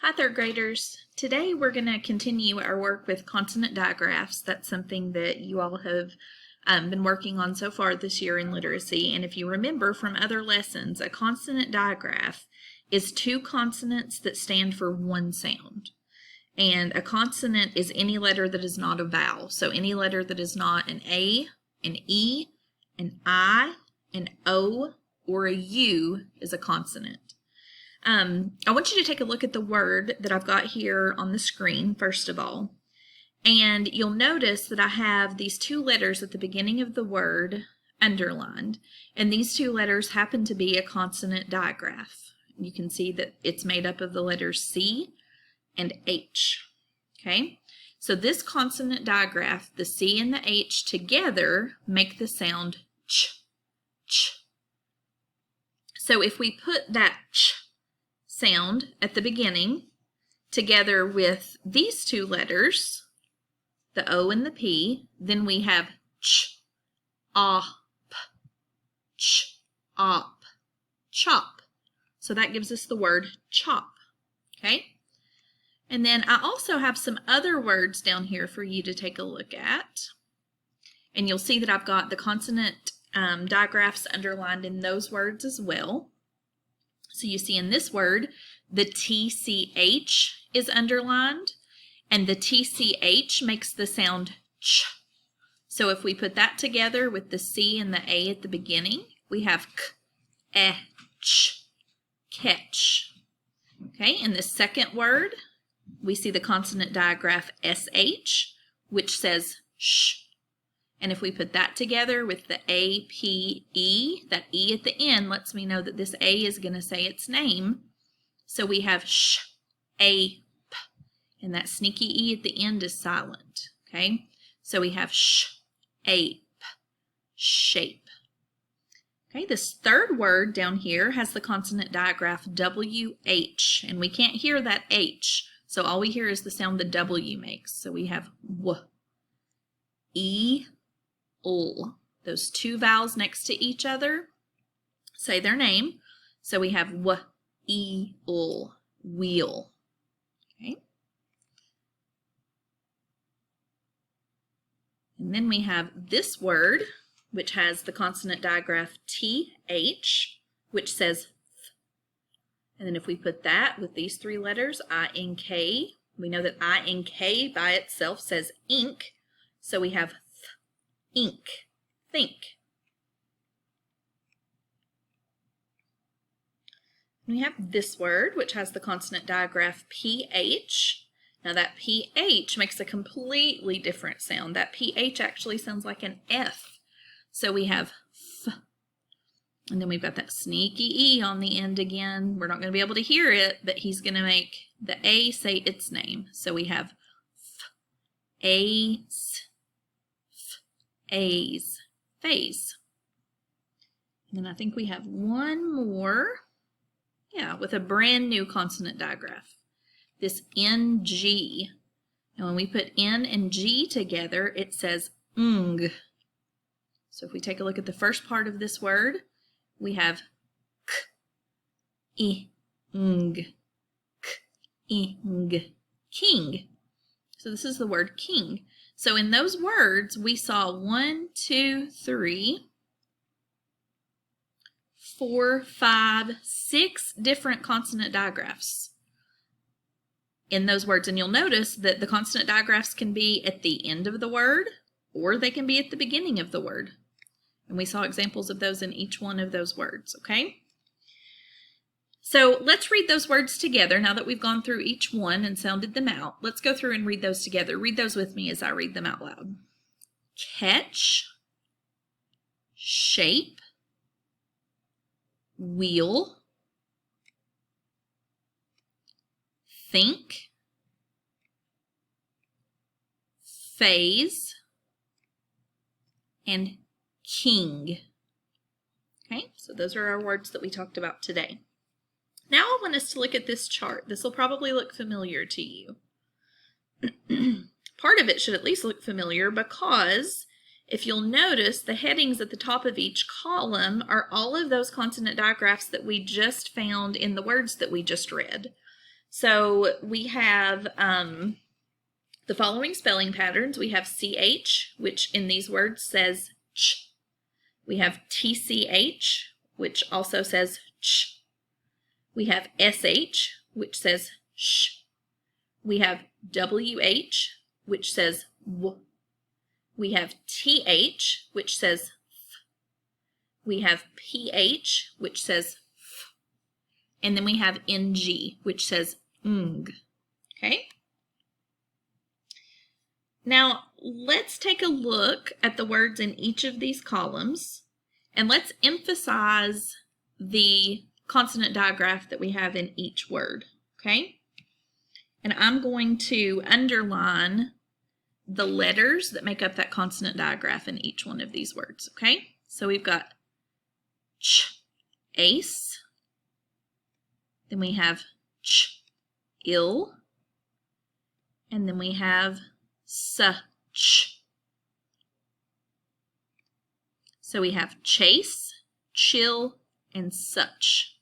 Hi, third graders. Today we're going to continue our work with consonant diagraphs. That's something that you all have been working on so far this year in literacy. And if you remember from other lessons, a consonant diagraph is two consonants that stand for one sound. And a consonant is any letter that is not a vowel. So any letter that is not an A, an E, an I, an O, or a U is a consonant. I want you to take a look at the word that I've got here on the screen, first of all. And you'll notice that I have these two letters at the beginning of the word underlined. And these two letters happen to be a consonant diagraph. You can see that it's made up of the letters C and H. Okay? So this consonant diagraph, the C and the H together make the sound ch, ch. So if we put that ch sound at the beginning together with these two letters, the O and the P, then we have ch, op, ch, op, chop. So that gives us the word chop, okay? And then I also have some other words down here for you to take a look at. And you'll see that I've got the consonant digraphs underlined in those words as well. So you see in this word, the TCH is underlined, and the TCH makes the sound ch. So if we put that together with the C and the A at the beginning, we have k, ch, catch. Okay, in the second word, we see the consonant digraph SH, which says sh. And if we put that together with the A, P, E, that E at the end lets me know that this A is going to say its name. So we have sh, a, p, and that sneaky E at the end is silent. Okay, so we have sh, ape, shape. Okay, this third word down here has the consonant digraph WH, and we can't hear that H, so all we hear is the sound the W makes. So we have W, E, L. Those two vowels next to each other say their name. So we have W, E, L, wheel. Okay. And then we have this word, which has the consonant digraph TH, which says th. And then if we put that with these three letters, I-N-K, we know that I-N-K by itself says ink. So we have ink, think. We have this word, which has the consonant digraph PH. Now that PH makes a completely different sound. That PH actually sounds like an F. So we have F. And then we've got that sneaky E on the end again. We're not going to be able to hear it, but he's going to make the A say its name. So we have F, A's, A's, phase. And then I think we have one more, with a brand new consonant digraph. This NG. And when we put N and G together, it says ng. So if we take a look at the first part of this word, we have k, ing, king. So this is the word king. So in those words, we saw 1, 2, 3, 4, 5, 6 different consonant digraphs in those words. And you'll notice that the consonant digraphs can be at the end of the word, or they can be at the beginning of the word. And we saw examples of those in each one of those words, okay? So let's read those words together now that we've gone through each one and sounded them out. Let's go through and read those together. Read those with me as I read them out loud. Catch, shape, wheel, think, phase, and king. Okay, so those are our words that we talked about today. Now I want us to look at this chart. This will probably look familiar to you. Part of it should at least look familiar because if you'll notice, the headings at the top of each column are all of those consonant digraphs that we just found in the words that we just read. So we have the following spelling patterns. We have CH, which in these words says ch. We have TCH, which also says ch. We have SH, which says sh. We have WH, which says w. We have TH, which says th. We have PH, which says f. And then we have NG, which says ng. Okay? Now, let's take a look at the words in each of these columns, and let's emphasize the consonant digraph that we have in each word, okay? And I'm going to underline the letters that make up that consonant digraph in each one of these words, okay? So we've got ch, ace, then we have ch, ill, and then we have such. So we have chase, chill, and such.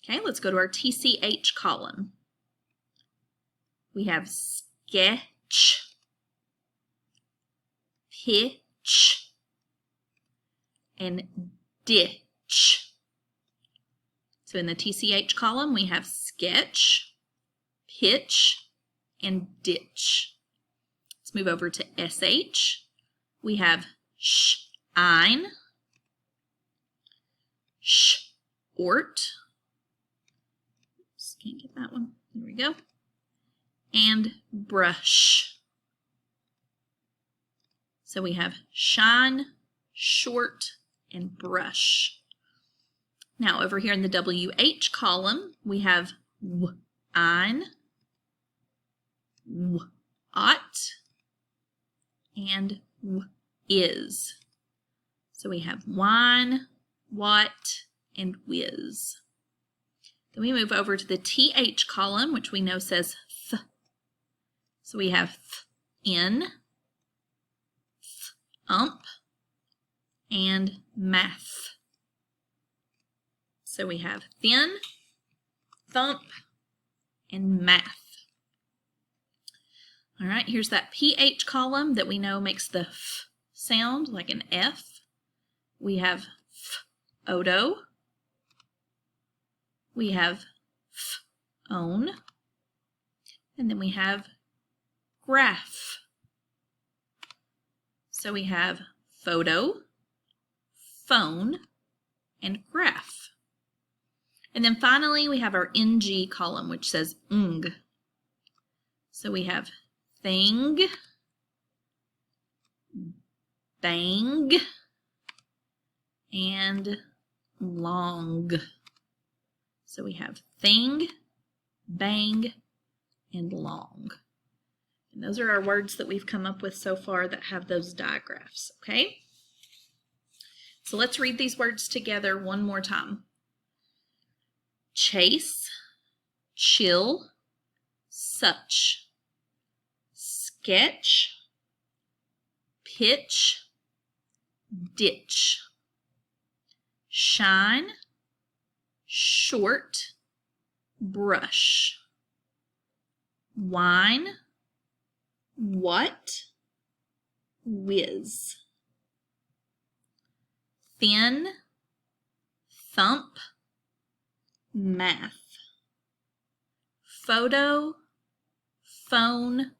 Okay, let's go to our TCH column. We have sketch, pitch, and ditch. So in the TCH column, we have sketch, pitch, and ditch. Let's move over to SH. We have shine, short. Oops, can't get that one. There we go. And brush. So we have shine, short, and brush. Now over here in the WH column, we have wine, ought, and is. So we have wine, what, and whiz. Then we move over to the TH column, which we know says th. So we have in, thump, and math. So we have thin, thump, and math. All right, here's that PH column that we know makes the f sound like an F. We have photo. We have own. And then we have graph. So we have photo, phone, and graph. And then finally we have our NG column, which says ng. So we have thing, bang, and long. So we have thing, bang, and long. And those are our words that we've come up with so far that have those digraphs, okay? So let's read these words together one more time. Chase, chill, such. Sketch, pitch, ditch. Shine, short, brush. Wine, what, whiz. Thin, thump, math. Photo, phone,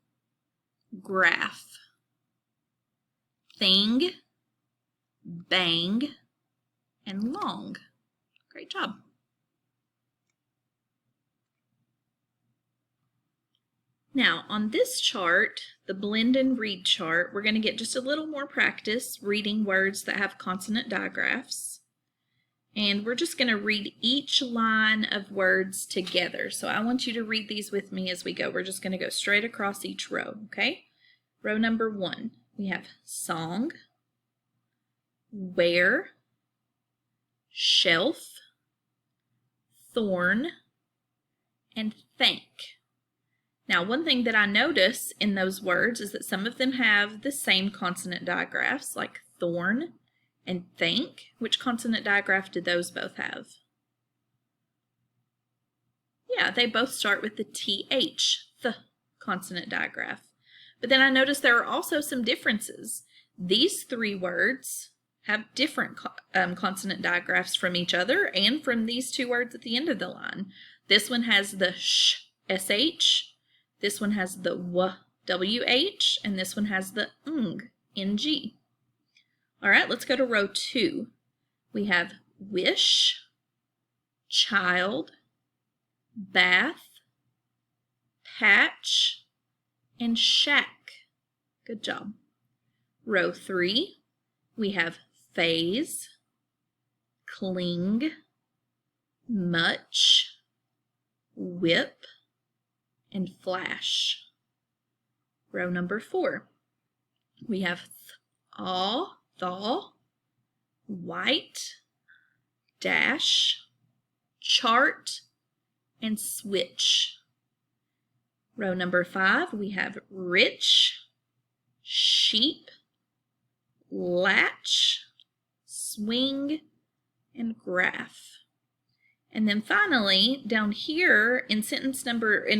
graph. Thing, bang, and long. Great job. Now, on this chart, the blend and read chart, we're going to get just a little more practice reading words that have consonant digraphs. And we're just going to read each line of words together. So I want you to read these with me as we go. We're just going to go straight across each row, okay? Row number 1, we have song, where, shelf, thorn, and thank. Now, one thing that I notice in those words is that some of them have the same consonant digraphs, like thorn and thank. Which consonant digraph do those both have? Yeah, they both start with the TH, the consonant digraph. But then I noticed there are also some differences. These three words have different consonant digraphs from each other and from these two words at the end of the line. This one has the sh, sh. This one has the w, wh. And this one has the ng, ng. All right, let's go to row 2. We have wish, child, bath, patch, and shack. Good job. Row 3, we have phase, cling, much, whip, and flash. Row number 4, we have thaw, white, dash, chart, and switch. Row number 5, we have rich, sheep, latch, swing, and graph. And then finally, down here in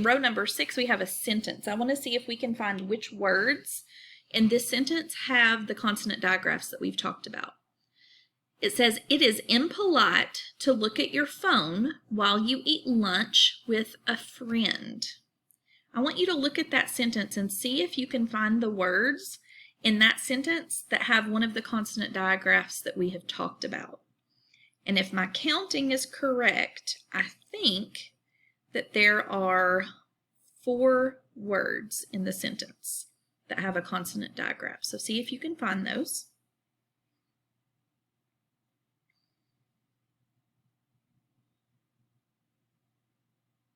row number 6, we have a sentence. I want to see if we can find which words in this sentence have the consonant digraphs that we've talked about. It says, it is impolite to look at your phone while you eat lunch with a friend. I want you to look at that sentence and see if you can find the words in that sentence that have one of the consonant digraphs that we have talked about. And if my counting is correct, I think that there are 4 words in the sentence that have a consonant digraph. So see if you can find those.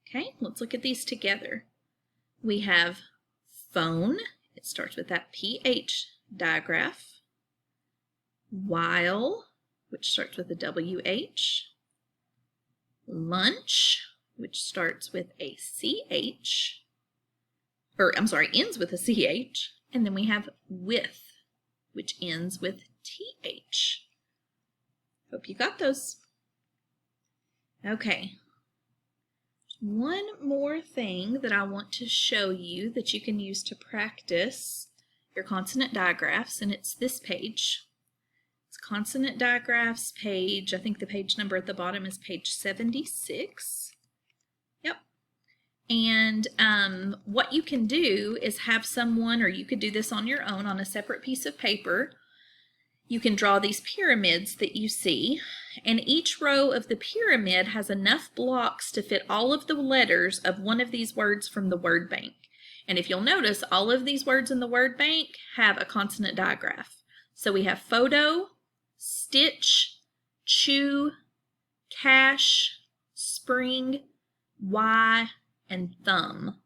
Okay, let's look at these together. We have phone, it starts with that PH digraph. While, which starts with a WH. Lunch, which starts with a CH. Ends with a CH. And then we have with, which ends with TH. Hope you got those. Okay. One more thing that I want to show you that you can use to practice your consonant digraphs, and it's this page. It's Consonant Diagraphs page. I think the page number at the bottom is page 76. Yep. And what you can do is have someone, or you could do this on your own on a separate piece of paper. You can draw these pyramids that you see, and each row of the pyramid has enough blocks to fit all of the letters of one of these words from the word bank. And if you'll notice, all of these words in the word bank have a consonant digraph. So we have photo, stitch, chew, cash, spring, Y, and thumb.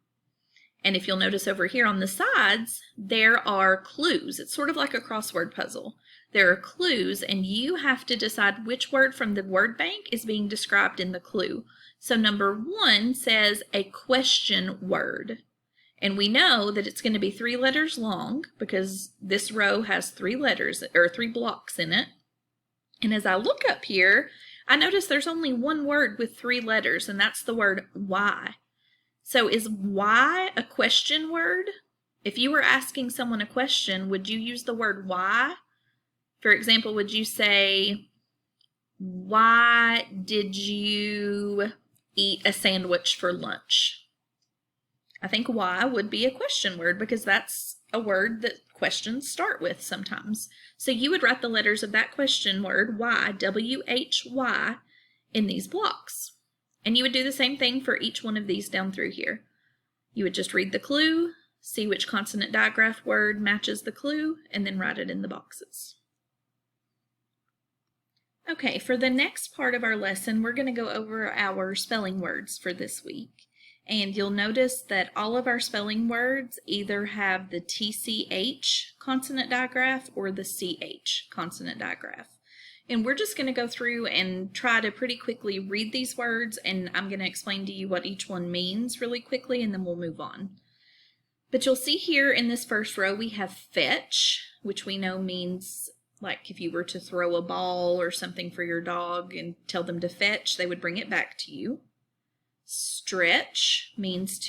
And if you'll notice over here on the sides, there are clues. It's sort of like a crossword puzzle. There are clues, and you have to decide which word from the word bank is being described in the clue. So number 1 says a question word. And we know that it's going to be 3 letters long because this row has 3 letters, or 3 blocks in it. And as I look up here, I notice there's only one word with 3 letters, and that's the word Y. So is Y a question word? If you were asking someone a question, would you use the word Y? For example, would you say, why did you eat a sandwich for lunch? I think Y would be a question word because that's a word that questions start with sometimes. So you would write the letters of that question word, Y, W-H-Y, in these blocks. And you would do the same thing for each one of these down through here. You would just read the clue, see which consonant digraph word matches the clue, and then write it in the boxes. Okay, for the next part of our lesson, we're going to go over our spelling words for this week. And you'll notice that all of our spelling words either have the TCH consonant digraph or the CH consonant digraph. And we're just going to go through and try to pretty quickly read these words, and I'm going to explain to you what each one means really quickly, and then we'll move on. But you'll see here in this first row we have fetch, which we know means like if you were to throw a ball or something for your dog and tell them to fetch, they would bring it back to you. Stretch means